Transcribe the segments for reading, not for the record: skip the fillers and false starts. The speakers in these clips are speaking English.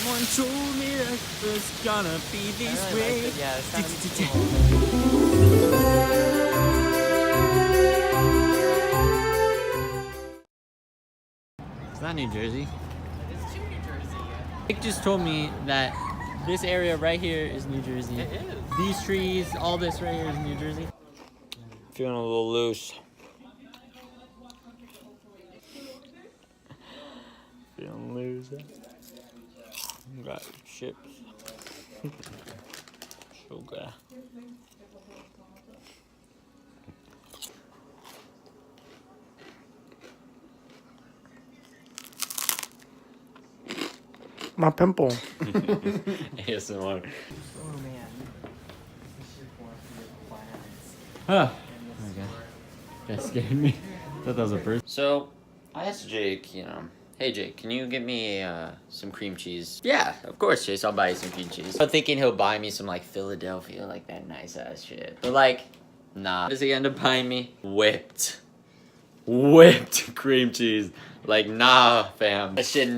Someone told me that it was gonna be this way. Like yeah, it's kind of It's not New Jersey. It's too New Jersey. Nick just told me that this area right here is New Jersey. It is. These trees, all this right here is New Jersey. Feeling a little loose. Feeling loose. Got chips. Sugar. My pimple. ASMR. Oh man. Huh. Okay. That scared me. Thought that was a person. So, I asked Jake, hey Jake, can you get me some cream cheese? Yeah, of course, Chase, I'll buy you some cream cheese. I'm thinking he'll buy me some like Philadelphia, like that nice ass shit. But like, nah. What does he end up buying me? Whipped cream cheese. Like, nah, fam. That shit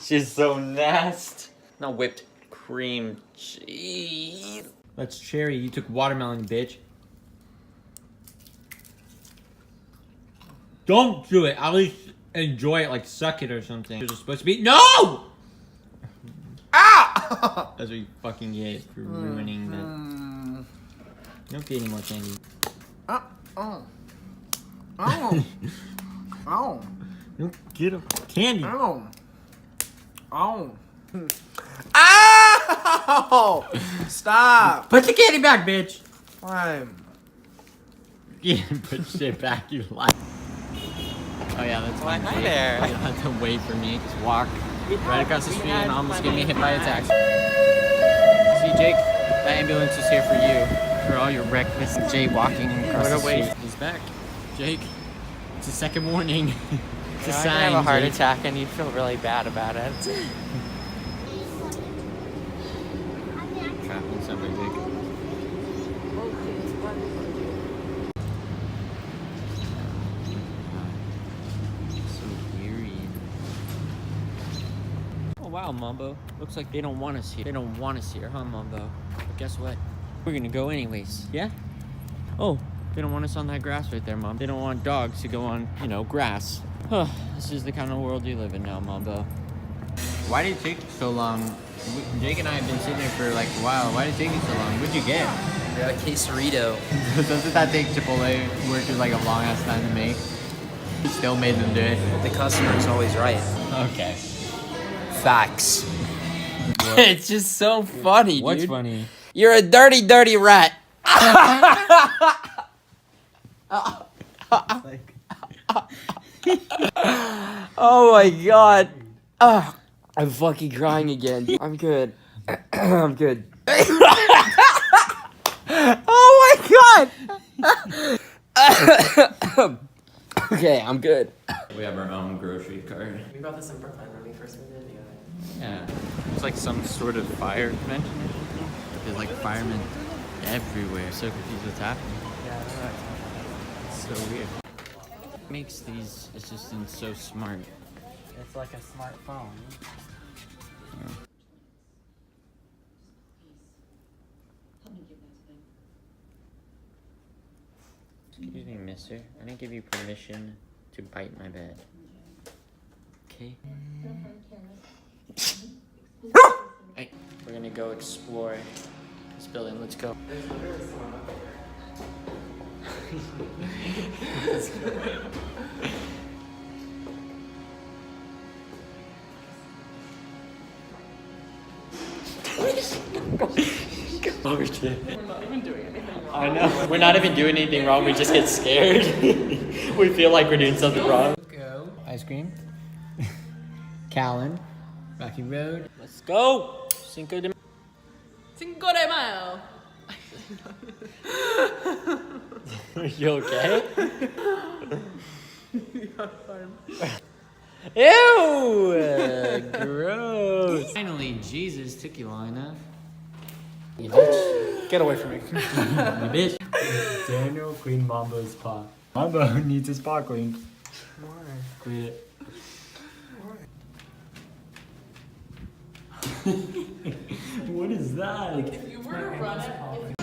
She's so nasty. Not whipped cream cheese. That's cherry. You took watermelon, bitch. Don't do it. At least enjoy it, like suck it or something. You're supposed to be. No! Ah! That's what you fucking get for ruining that. Don't get any more candy. Oh. Don't get candy. Oh. Ow! Stop! Put the candy back, bitch. Why? Yeah, put shit back, you lie. Oh yeah, that's Why fine. hi Jake. there? You don't have to wait for me. Just walk right across the street and almost get me hit by a taxi. See, Jake, that ambulance is here for you. For all your reckless jaywalking across the street. He's back. Jake, it's a second warning. It's a I sign, can have a heart Jake. attack and you'd feel really bad about it. Trapped in somewhere, Jake. So eerie. Oh wow, Mambo. Looks like they don't want us here. They don't want us here, huh, Mambo? But guess what? We're gonna go anyways. Yeah? Oh, they don't want us on that grass right there, Mom. They don't want dogs to go on, grass. Huh, this is the kind of world you live in now, Mambo. Why did it take so long? Jake and I have been sitting here for like a while. Why did it take you so long? What'd you get? I got a quesarito. Doesn't that take Chipotle workers like a long ass time to make? You still made them do it. The customer's always right. Okay. Facts. It's just so funny, dude. What's funny? You're a dirty, dirty rat. Oh my god. I'm fucking crying again. I'm good. I'm good. Oh my god. Okay, I'm good. We have our own grocery cart. We brought this in Brooklyn when we first moved in together. Yeah. It's like some sort of fire convention or something. There's like firemen everywhere. So confused what's happening. Yeah, I know what It's so weird. What makes these assistants so smart? it's like a smartphone. Excuse me, mister. I didn't give you permission to bite my bed. Okay? Hey, we're gonna go explore this building. Let's go. Oh shit. We're not even doing anything wrong. I know. We're not even doing anything wrong. We just get scared. We feel like we're doing something wrong. Go. Ice cream. Callan. Rocky Road. Let's go. Cinco de Mayo. Are you okay? Ew! Gross. Finally, Jesus took you long enough. You bitch. Get away from me. You bitch. Daniel cleaned Mambo's paw. Mambo needs his paw cleaned. Why? Quit it. What is that? If you were to run it,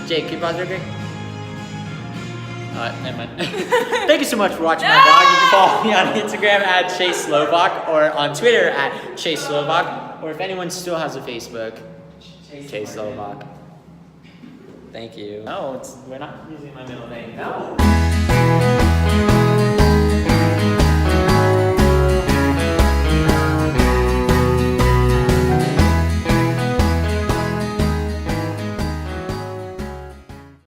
Jake, can you pause real quick? Never mind. Thank you so much for watching my vlog. You can follow me on Instagram at Chase Slovak or on Twitter at Chase Slovak. Or if anyone still has a Facebook, Chase Slovak. Thank you. No, we're not using my middle name. No.